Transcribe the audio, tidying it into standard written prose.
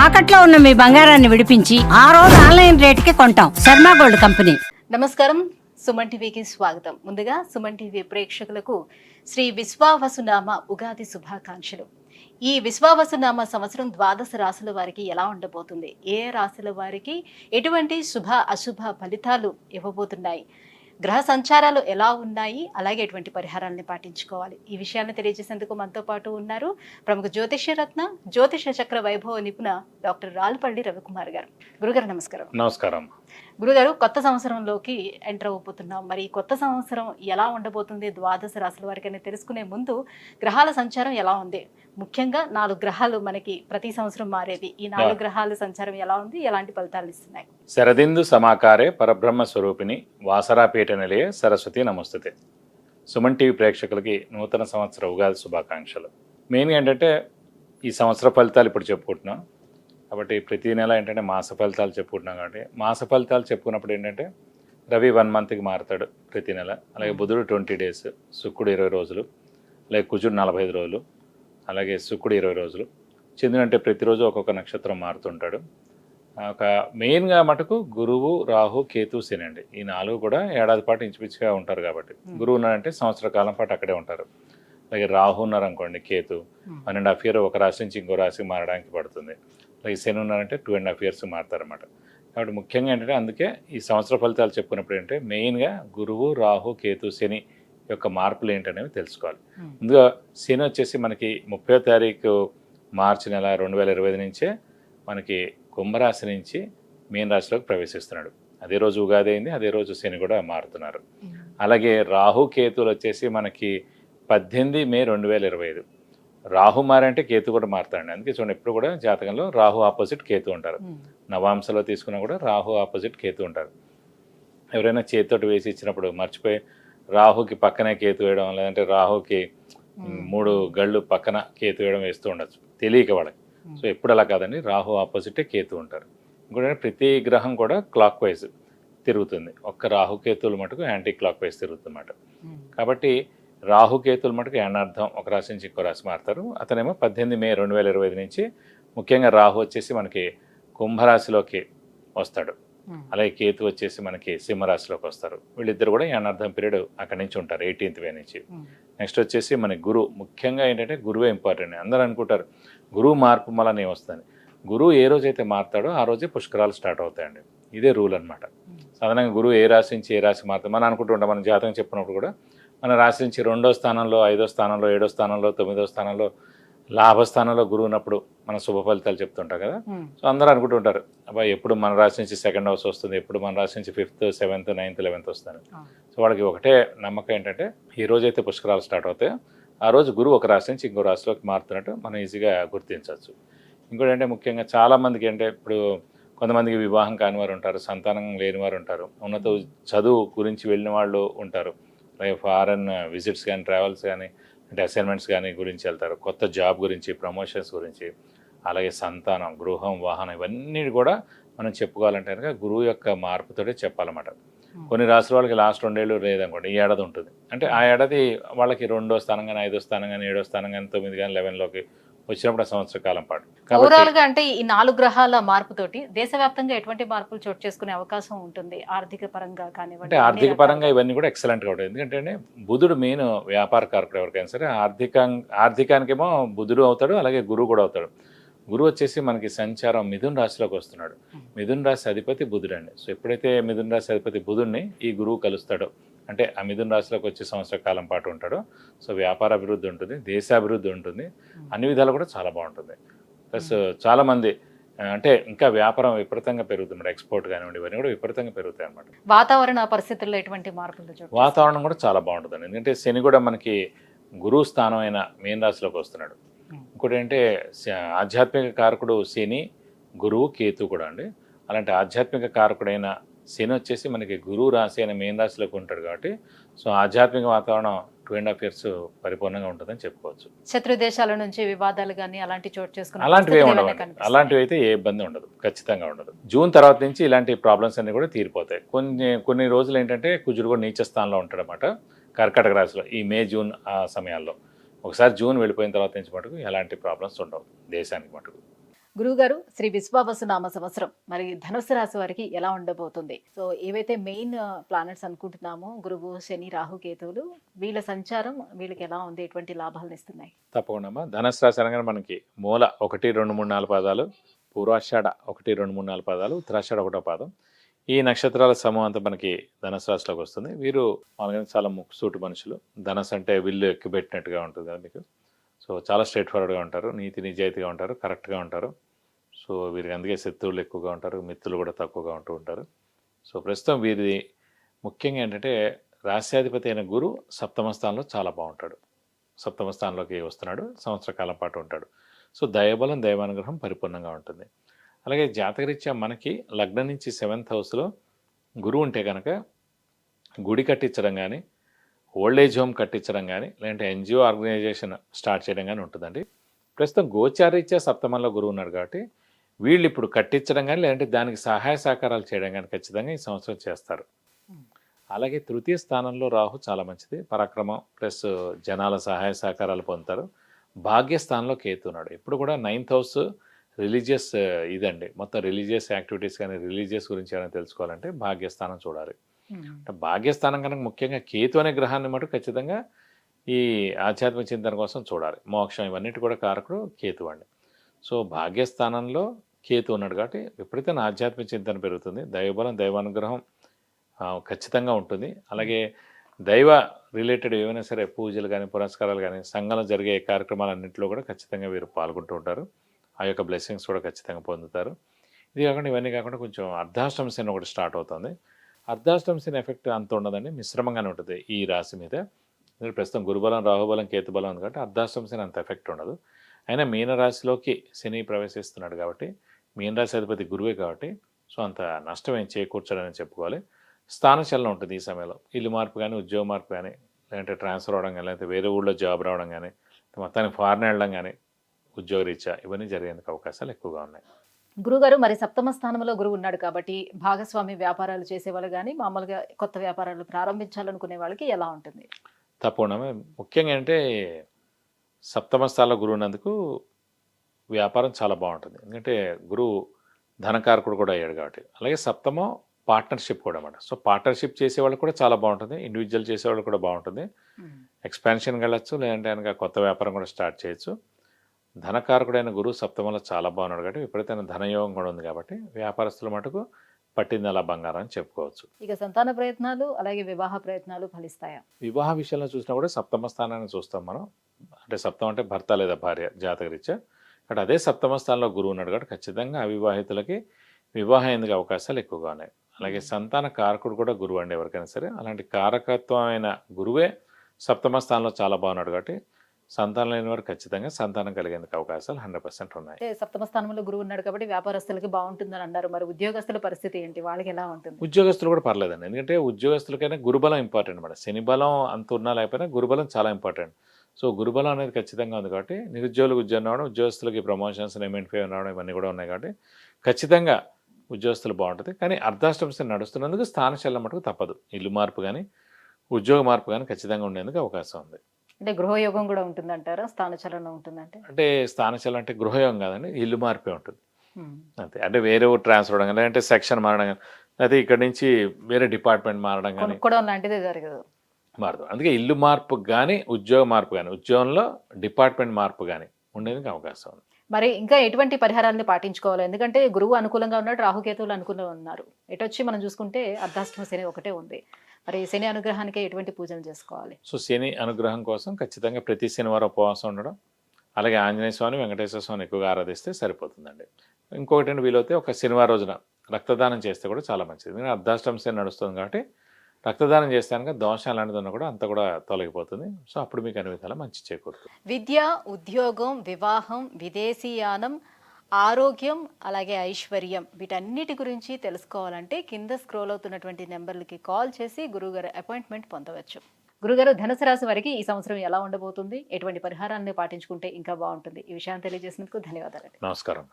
తాకట్లో ఉన్న మీ బంగారాన్ని విడిపించి ఆ రోజు ఆన్లైన్ రేటుకి కొంటాం. Sharma gold company. నమస్కారం, సుమన్ టీవీకి స్వాగతం. ముందుగా సుమన్ టీవీ ప్రేక్షకులకు శ్రీ విశ్వావసునామ ఉగాది శుభాకాంక్షలు. ఈ విశ్వావసునామ సంవత్సరం ద్వాదశ రాశుల వారికి ఎలా ఉండబోతుంది, ఏ రాశుల వారికి ఎటువంటి శుభ అశుభ ఫలితాలు ఇవ్వబోతున్నాయి, గ్రహ సంచారాలు ఎలా ఉన్నాయి, అలాగే ఎటువంటి పరిహారాలను పాటించుకోవాలి, ఈ విషయాన్ని తెలియజేసేందుకు మనతో పాటు ఉన్నారు ప్రముఖ జ్యోతిష్య రత్న జ్యోతిష చక్ర వైభవ నిపుణ డాక్టర్ రాల్పల్లి రవికుమార్ గారు. గురుగారు నమస్కారం. నమస్కారం. గురుగారు, కొత్త సంవత్సరంలోకి ఎంటర్ అయిపోతున్నాం. మరి కొత్త సంవత్సరం ఎలా ఉండబోతుంది ద్వాదశ రాశుల వారికి అని తెలుసుకునే ముందు గ్రహాల సంచారం ఎలా ఉంది, ముఖ్యంగా 4 గ్రహాలు మనకి ప్రతి సంవత్సరం మారేది, ఈ 4 గ్రహాల సంచారం ఎలా ఉంది, ఎలాంటి ఫలితాలు ఇస్తున్నాయి? శరదిందు సమాకారే పరబ్రహ్మ స్వరూపిణి వాసరాపీఠ నిలయ సరస్వతి నమస్తుతే. సుమన్ టీవీ ప్రేక్షకులకి నూతన సంవత్సర ఉగాది శుభాకాంక్షలు. మెయిన్గా ఏంటంటే ఈ సంవత్సర ఫలితాలు ఇప్పుడు చెప్పుకుంటున్నాం కాబట్టి ప్రతి నెల ఏంటంటే మాస ఫలితాలు చెప్పుకుంటున్నాం కాబట్టి మాస ఫలితాలు చెప్పుకున్నప్పుడు ఏంటంటే రవి 1 మంత్కి మారుతాడు ప్రతి నెల, అలాగే బుధుడు 20 డేస్, శుక్రుడు 20 రోజులు, అలాగే కుజుడు 45 రోజులు, అలాగే శుక్రుడు 20 రోజులు, చంద్రుడు అంటే ప్రతిరోజు ఒక్కొక్క నక్షత్రం మారుతుంటాడు. ఒక మెయిన్గా మటుకు గురువు, రాహు, కేతు, శని అండి. ఈ 4 కూడా ఏడాది పాటు ఇంచుమించుగా ఉంటారు కాబట్టి గురువు ఉన్నారంటే సంవత్సర కాలం పాటు అక్కడే ఉంటారు. అలాగే రాహు ఉన్నారనుకోండి, కేతు 1.5 ఇయర్ ఒక రాశి నుంచి ఇంకో రాశికి మారడానికి పడుతుంది. అలాగే శని ఉన్నారంటే 2.5 ఇయర్స్ మారుతారన్నమాట. కాబట్టి ముఖ్యంగా ఏంటంటే అందుకే ఈ సంవత్సర ఫలితాలు చెప్పుకున్నప్పుడు ఏంటంటే మెయిన్గా గురువు, రాహు, కేతు, శని యొక్క మార్పులు ఏంటనేవి తెలుసుకోవాలి. ముందుగా శని వచ్చేసి మనకి 30వ తారీఖు మార్చి నెల 2025 నుంచే మనకి కుంభరాశి నుంచి మీన రాశిలోకి ప్రవేశిస్తున్నాడు. అదే రోజు ఉగాది అయింది, అదే రోజు శని కూడా మారుతున్నారు. అలాగే రాహు, కేతువులు వచ్చేసి మనకి 18 మే 2025. రాహు మారంటే కేతు కూడా మారుతాడండి. అందుకే చూడండి ఎప్పుడు కూడా జాతకంలో రాహు ఆపోజిట్ కేతు ఉంటారు. నవాంశలో తీసుకున్నా కూడా రాహు ఆపోజిట్ కేతు ఉంటారు. ఎవరైనా చేతితోటి వేసి ఇచ్చినప్పుడు మర్చిపోయి రాహుకి పక్కనే కేతు వేయడం, లేదంటే రాహుకి 3 గళ్ళు పక్కన కేతు వేయడం వేస్తూ ఉండొచ్చు తెలియక వాళ్ళకి. సో ఎప్పుడు అలా కాదండి, రాహు ఆపోజిటే కేతు ఉంటారు. ఇంకోటి ప్రతి గ్రహం కూడా క్లాక్ వైజ్ తిరుగుతుంది, ఒక్క రాహుకేతువులు మటుకు యాంటీ క్లాక్ వైజ్ తిరుగుతుందన్నమాట. కాబట్టి రాహుకేతువులు మటుకు ఏనార్థం ఒక రాశి నుంచి ఇంకో రాశి మారుతారు. అతనేమో 18 మే 2025 నుంచి ముఖ్యంగా రాహు వచ్చేసి మనకి కుంభరాశిలోకి వస్తాడు, అలాగే కేతు వచ్చేసి మనకి సింహరాశిలోకి వస్తారు. వీళ్ళిద్దరు కూడా ఏనార్థం పీరియడ్ అక్కడి నుంచి ఉంటారు 18th మే నుంచి. నెక్స్ట్ వచ్చేసి మన గురువు, ముఖ్యంగా ఏంటంటే గురువే ఇంపార్టెంట్. అందరూ అనుకుంటారు గురువు మార్పు వల్ల ఏమొస్తుంది. గురువు ఏ రోజైతే మారుతాడో ఆ రోజే పుష్కరాలు స్టార్ట్ అవుతాయండి. ఇదే రూల్ అనమాట. సాధారణంగా గురువు ఏ రాశి నుంచి ఏ రాశి మారుతాడు మనం అనుకుంటుంటాం. మన జాతకం చెప్పినప్పుడు కూడా మన రాశి నుంచి 2వ స్థానంలో, 5వ స్థానంలో, 7వ స్థానంలో, 9వ స్థానంలో, లాభస్థానంలో గురువు ఉన్నప్పుడు మన శుభ ఫలితాలు చెప్తుంటాం కదా. సో అందరూ అనుకుంటుంటారు అబ్బాయి ఎప్పుడు మన రాశి నుంచి 2nd హౌస్ వస్తుంది, ఎప్పుడు మన రాశి నుంచి 5th, 7th, 9th, 11th వస్తాను. సో వాళ్ళకి ఒకటే నమ్మకం ఏంటంటే ఈ రోజైతే పుష్కరాలు స్టార్ట్ అవుతాయో ఆ రోజు గురువు ఒక రాశి నుంచి ఇంకో రాశిలోకి మారుతున్నట్టు మనం ఈజీగా గుర్తించవచ్చు. ఇంకోటి అంటే ముఖ్యంగా చాలామందికి అంటే ఇప్పుడు కొంతమందికి వివాహం కాని వారు ఉంటారు, సంతానం లేని వారు ఉంటారు, ఉన్నత చదువు గురించి వెళ్ళిన వాళ్ళు ఉంటారు, అలాగే ఫారెన్ విజిట్స్ కానీ, ట్రావెల్స్ కానీ, అంటే అసైన్మెంట్స్ కానీ గురించి వెళ్తారు, కొత్త జాబ్ గురించి, ప్రమోషన్స్ గురించి, అలాగే సంతానం, గృహం, వాహనం ఇవన్నీ కూడా మనం చెప్పుకోవాలంటే కనుక గురువు యొక్క మార్పుతోటే చెప్పాలన్నమాట. కొన్ని రాశుల వాళ్ళకి లాస్ట్ 2 ఏళ్ళు లేదనుకోండి, ఈ ఏడాది ఉంటుంది. అంటే ఆ ఏడాది వాళ్ళకి 2వ స్థానం కానీ, 5వ స్థానం కానీ, 7వ స్థానం కానీ, 9 కానీ, 11లోకి వచ్చినప్పుడు ఆ సంవత్సర కాలం పాటు. ఓవరాల్ గా అంటే ఈ 4 గ్రహాల మార్పుతోటి దేశవ్యాప్తంగా ఎటువంటి మార్పులు చోటు చేసుకునే అవకాశం ఉంటుంది, ఆర్థిక పరంగా కానివ్వండి? అంటే ఆర్థిక పరంగా ఇవన్నీ కూడా ఎక్సలెంట్గా ఉంటుంది. ఎందుకంటే బుధుడు మెయిన్ వ్యాపార కారకుడు ఎవరికైనా సరే. ఆర్థికానికేమో బుధుడు అవుతాడు, అలాగే గురువు కూడా అవుతాడు. గురువు వచ్చేసి మనకి సంచారం మిథున రాశిలోకి వస్తున్నాడు. మిథున రాశి అధిపతి బుధుడు అండి. సో ఎప్పుడైతే మిథున రాశి అధిపతి బుధుడిని ఈ గురువు కలుస్తాడో, అంటే ఆ మిథున రాశిలోకి వచ్చే సంవత్సర కాలం పాటు ఉంటాడు. సో వ్యాపార అభివృద్ధి ఉంటుంది, దేశాభివృద్ధి ఉంటుంది, అన్ని విధాలు కూడా చాలా బాగుంటుంది. ప్లస్ చాలామంది అంటే ఇంకా వ్యాపారం విపరీతంగా పెరుగుతుంది, ఎక్స్పోర్ట్ కానివ్వండి ఇవన్నీ కూడా విపరీతంగా పెరుగుతాయి అన్నమాట. వాతావరణ పరిస్థితుల్లో ఎటువంటి మార్పులు? వాతావరణం కూడా చాలా బాగుంటుందండి. ఎందుకంటే శని కూడా మనకి గురువు స్థానం అయిన మీన రాశిలోకి వస్తున్నాడు. ఇంకోటి ఏంటంటే ఆధ్యాత్మిక కారకుడు శని, గురువు, కేతు కూడా అండి. అలాంటి ఆధ్యాత్మిక కారకుడైన శని వచ్చేసి మనకి గురువు రాశి అయిన మీన రాశిలోకి ఉంటాడు కాబట్టి సో ఆధ్యాత్మిక వాతావరణం 2.5 years పరిపూర్ణంగా ఉంటుందని చెప్పుకోవచ్చు. శత్రు దేశాల నుంచి వివాదాలు కానీ అలాంటి చోటు చేసుకుని అలాంటివి ఉండవు. అలాంటివి అయితే ఏ ఇబ్బంది ఉండదు, ఖచ్చితంగా ఉండదు. జూన్ తర్వాత నుంచి ఇలాంటి ప్రాబ్లమ్స్ అన్ని కూడా తీరిపోతాయి. కొన్ని రోజులు ఏంటంటే కుజుడు కూడా నీచ స్థానంలో ఉంటాడనమాట కర్కాటక రాశిలో ఈ మే, జూన్ ఆ సమయాల్లో. ఒకసారి జూన్ వెళ్ళిపోయిన తర్వాత నుంచి మటుకు ఎలాంటి ప్రాబ్లమ్స్ ఉండవు దేశానికి మటుకు. గురువుగారు, శ్రీ విశ్వావసునామ సంవత్సరం మరి ధనుసు రాశి వారికి ఎలా ఉండబోతుంది? సో ఏవైతే మెయిన్ ప్లానెట్స్ అనుకుంటున్నామో గురువు, శని, రాహు, కేతువులు, వీళ్ళ సంచారం వీళ్ళకి ఎలా ఉంది? ఎటువంటి లాభాలను ఇస్తున్నాయి? తప్పకుండా అమ్మా. ధనుసు రాశి అనగానే మనకి మూల 1, 2, 3, 4 పాదాలు, పూర్వాషాఢ 1, 2, 3, 4 పాదాలు, ఉత్తరాషాఢ 1వ పాదం. ఈ నక్షత్రాల సమూహం అంతా మనకి ధనుసు రాశిలోకి వస్తుంది. వీరు మామూలుగా చాలా ముక్కుసూటి మనుషులు. ధనుసు అంటే విల్లు ఎక్కుపెట్టినట్టుగా ఉంటుంది కదా మీకు. సో చాలా స్ట్రైట్ ఫార్వర్డ్గా ఉంటారు, నీతి నిజాయితీగా ఉంటారు, కరెక్ట్గా ఉంటారు. సో వీరికి అందుకే శత్రువులు ఎక్కువగా ఉంటారు, మిత్రులు కూడా తక్కువగా ఉంటూ ఉంటారు. సో ప్రస్తుతం వీరి ముఖ్యంగా ఏంటంటే రాశ్యాధిపతి అయిన గురు సప్తమ స్థానంలో చాలా బాగుంటాడు. సప్తమ స్థానంలోకి వస్తున్నాడు, సంవత్సర కాలం పాటు ఉంటాడు. సో దైవబలం, దైవానుగ్రహం పరిపూర్ణంగా ఉంటుంది. అలాగే జాతకరీత్యా మనకి లగ్నం నుంచి 7th హౌస్లో గురువు ఉంటే కనుక గుడి కట్టించడం కానీ, ఓల్డ్ ఏజ్ హోమ్ కట్టించడం కానీ, లేదంటే ఎన్జిఓ ఆర్గనైజేషన్ స్టార్ట్ చేయడం కానీ ఉంటుందండి. ప్రస్తుతం గోచారీత్యా సప్తమంలో గురువు ఉన్నాడు కాబట్టి వీళ్ళు ఇప్పుడు కట్టించడం కానీ, లేదంటే దానికి సహాయ సహకారాలు చేయడం కానీ ఖచ్చితంగా ఈ సంవత్సరం చేస్తారు. అలాగే తృతీయ స్థానంలో రాహు చాలా మంచిది, పరాక్రమం ప్లస్ జనాల సహాయ సహకారాలు పొందుతారు. భాగ్యస్థానంలో కేతు ఉన్నాడు. ఇప్పుడు కూడా 9th హౌస్ రిలీజియస్ ఇదండి, మొత్తం రిలీజియస్ యాక్టివిటీస్ కానీ రిలీజియస్ గురించి ఏమైనా తెలుసుకోవాలంటే భాగ్యస్థానం చూడాలి. అంటే భాగ్యస్థానం కనుక ముఖ్యంగా కేతు అనే గ్రహాన్ని మటు ఖచ్చితంగా ఈ ఆధ్యాత్మిక చింతన కోసం చూడాలి. మోక్షం ఇవన్నిటి కూడా కారకుడు కేతు అండి. సో భాగ్యస్థానంలో కేతు ఉన్నాడు కాబట్టి విపరీతమైన ఆధ్యాత్మిక చింతన పెరుగుతుంది. దైవబలం, దైవానుగ్రహం ఖచ్చితంగా ఉంటుంది. అలాగే దైవ రిలేటెడ్ ఏమైనా సరే పూజలు కానీ, పురస్కారాలు కానీ, సంఘంలో జరిగే కార్యక్రమాలన్నింటిలో కూడా ఖచ్చితంగా వీరు పాల్గొంటూ ఉంటారు. ఆ యొక్క బ్లెస్సింగ్స్ కూడా ఖచ్చితంగా పొందుతారు. ఇది కాకుండా ఇవన్నీ కాకుండా కొంచెం అర్ధాష్టమ శని ఒకటి స్టార్ట్ అవుతుంది. అర్ధాష్టమ శని ఎఫెక్ట్ అంత ఉండదండి, మిశ్రమంగానే ఉంటుంది ఈ రాశి మీద. ప్రస్తుతం గురుబలం, రాహుబలం, కేతుబలం ఉంది కాబట్టి అర్ధాష్టమ శని అంత ఎఫెక్ట్ ఉండదు. అయినా మీనరాశిలోకి శని ప్రవేశిస్తున్నాడు కాబట్టి, మీనరాశి అధిపతి గురువే కాబట్టి సో అంత నష్టం ఏం చేకూర్చడని చెప్పుకోవాలి. స్థానచలనం ఉంటుంది ఈ సమయంలో. ఇల్లు మార్పు కానీ, ఉద్యోగ మార్పు కానీ, లేదంటే ట్రాన్స్ఫర్ అవ్వడం కానీ, లేకపోతే వేరే ఊళ్ళో జాబ్ రావడం కానీ, మొత్తానికి ఫారెన్ వెళ్ళడం కానీ, ఉద్యోగ రీత్యా ఇవన్నీ జరిగేందుకు అవకాశాలు ఎక్కువగా ఉన్నాయి. గురుగారు, మరి సప్తమ స్థానంలో గురువు ఉన్నాడు కాబట్టి భాగస్వామి వ్యాపారాలు చేసేవాళ్ళు కానీ, మామూలుగా కొత్త వ్యాపారాలు ప్రారంభించాలనుకునే వాళ్ళకి ఎలా ఉంటుంది? తప్పకుండా. ముఖ్యంగా అంటే సప్తమ స్థానంలో గురువు ఉన్నందుకు వ్యాపారం చాలా బాగుంటుంది. ఎందుకంటే గురువు ధనకారకుడు కూడా అయ్యాడు కాబట్టి. అలాగే సప్తమం పార్ట్నర్షిప్ కూడా అన్నమాట. సో పార్ట్నర్షిప్ చేసేవాళ్ళు కూడా చాలా బాగుంటుంది, ఇండివిజువల్ చేసేవాళ్ళు కూడా బాగుంటుంది. ఎక్స్పాన్షన్కి వెళ్ళచ్చు, లేదంటే కనుక కొత్త వ్యాపారం కూడా స్టార్ట్ చేయొచ్చు. ధనకారకుడైన గురువు సప్తమంలో చాలా బాగున్నాడు కాబట్టి విపరీతమైన ధనయోగం కూడా ఉంది కాబట్టి వ్యాపారస్తుల మటుకు పట్టింది అలా బంగారం అని చెప్పుకోవచ్చు. ఇక సంతాన ప్రయత్నాలు, అలాగే వివాహ ప్రయత్నాలు ఫలిస్తాయా? వివాహ విషయంలో చూసినా కూడా సప్తమ స్థానాన్ని చూస్తాం మనం. అంటే సప్తమం అంటే భర్త లేదా భార్య జాతకరీత్యా. కాబట్టి అదే సప్తమ స్థానంలో గురువు ఉన్నాడు కాబట్టి ఖచ్చితంగా అవివాహితులకి వివాహం ఎందుకు అవకాశాలు ఎక్కువగా ఉన్నాయి. అలాగే సంతాన కారకుడు కూడా గురువు అండి ఎవరికైనా సరే. అలాంటి కారకత్వమైన గురువే సప్తమ స్థానంలో చాలా బాగున్నాడు కాబట్టి సంతానం లేని వారు ఖచ్చితంగా సంతానం కలిగేందుకు అవకాశాలు 100% ఉన్నాయి. అంటే సప్తమ స్థానంలో గురువు ఉన్నాడు కాబట్టి వ్యాపారస్తులకి బాగుంటుందని అన్నారు. మరి ఉద్యోగస్తుల పరిస్థితి ఏంటి? వాళ్ళకి ఎలా ఉంటుంది? ఉద్యోగస్తులు కూడా పర్లేదండి. ఎందుకంటే ఉద్యోగస్తులకైనా గురుబలం ఇంపార్టెంట్ అన్నమాట. శని బలం అంత ఉన్నా లేకపోయినా గురుబలం చాలా ఇంపార్టెంట్. సో గురుబలం అనేది ఖచ్చితంగా ఉంది కాబట్టి నిరుద్యోగులకు ఉద్యోగం రావడం, ఉద్యోగస్తులకి ప్రమోషన్స్, నేమెంట్ ఫేవర్ రావడం ఇవన్నీ కూడా ఉన్నాయి కాబట్టి ఖచ్చితంగా ఉద్యోగస్తులు బాగుంటుంది. కానీ అర్ధాష్టమ శని నడుస్తున్నందుకు స్థానచలనం మటుకు తప్పదు. ఇల్లు మార్పు కానీ, ఉద్యోగ మార్పు కానీ ఖచ్చితంగా ఉండేందుకు అవకాశం ఉంది. అంటే గృహయోగం కూడా ఉంటుందంటారా? స్థానచలనం ఉంటుందంటే? అంటే స్థానచలనం అంటే గృహయోగం కాదండి, ఇల్లు మార్పే ఉంటుంది అంతే. అంటే వేరే ఊరు ట్రాన్స్ఫర్ అవడం కానీ, లేదంటే సెక్షన్ మారడం కానీ, లేకపోతే ఇక్కడ నుంచి వేరే డిపార్ట్మెంట్ మారడం కానీ కొనుక్కోవడం లాంటిదే జరగదు, మారదు. అందుకే ఇల్లు మార్పు కానీ, ఉద్యోగ మార్పు కానీ, ఉద్యోగంలో డిపార్ట్మెంట్ మార్పు కానీ ఉండేందుకు అవకాశం ఉంది. మరి ఇంకా ఎటువంటి పరిహారాలను పాటించుకోవాలి? ఎందుకంటే గురువు అనుకూలంగా ఉన్నాడు, రాహుకేతువులు అనుకూలంగా ఉన్నారు. ఎటొచ్చి మనం చూసుకుంటే అర్ధాష్టమ శని ఒకటే ఉంది. మరి శని అనుగ్రహానికి ఎటువంటి పూజలు చేసుకోవాలి? సో శని అనుగ్రహం కోసం ఖచ్చితంగా ప్రతి శనివారం ఉపవాసం ఉండడం, అలాగే ఆంజనేయ స్వామి, వెంకటేశ్వర స్వామిని ఎక్కువగా ఆరాధిస్తే సరిపోతుందండి. ఇంకొకటి వీలైతే ఒక శనివారం రోజున రక్తదానం చేస్తే కూడా చాలా మంచిది. ఎందుకంటే అర్ధాష్టమ శని నడుస్తుంది కాబట్టి రక్తదానం చేస్తే కనుక దోషం అలాంటిది ఉన్నా కూడా అంత కూడా తొలగిపోతుంది. సో అప్పుడు మీకు అన్ని విధాలా మంచి చేకూరుతుంది. విద్య, ఉద్యోగం, వివాహం, విదేశీయానం, ఆరోగ్యం, అలాగే ఐశ్వర్యం, వీటన్నిటి గురించి తెలుసుకోవాలంటే కింద స్క్రోల్ అవుతున్నటువంటి నెంబర్లకి కాల్ చేసి గురువుగారు అపాయింట్మెంట్ పొందవచ్చు. గురుగారు, ధనుసు రాశి వారికి ఈ సంవత్సరం ఎలా ఉండబోతుంది? ఎటువంటి పరిహారాన్ని పాటించుకుంటే ఇంకా బాగుంటుంది? ఈ విషయాన్ని తెలియజేసినందుకు ధన్యవాదాలు. నమస్కారం.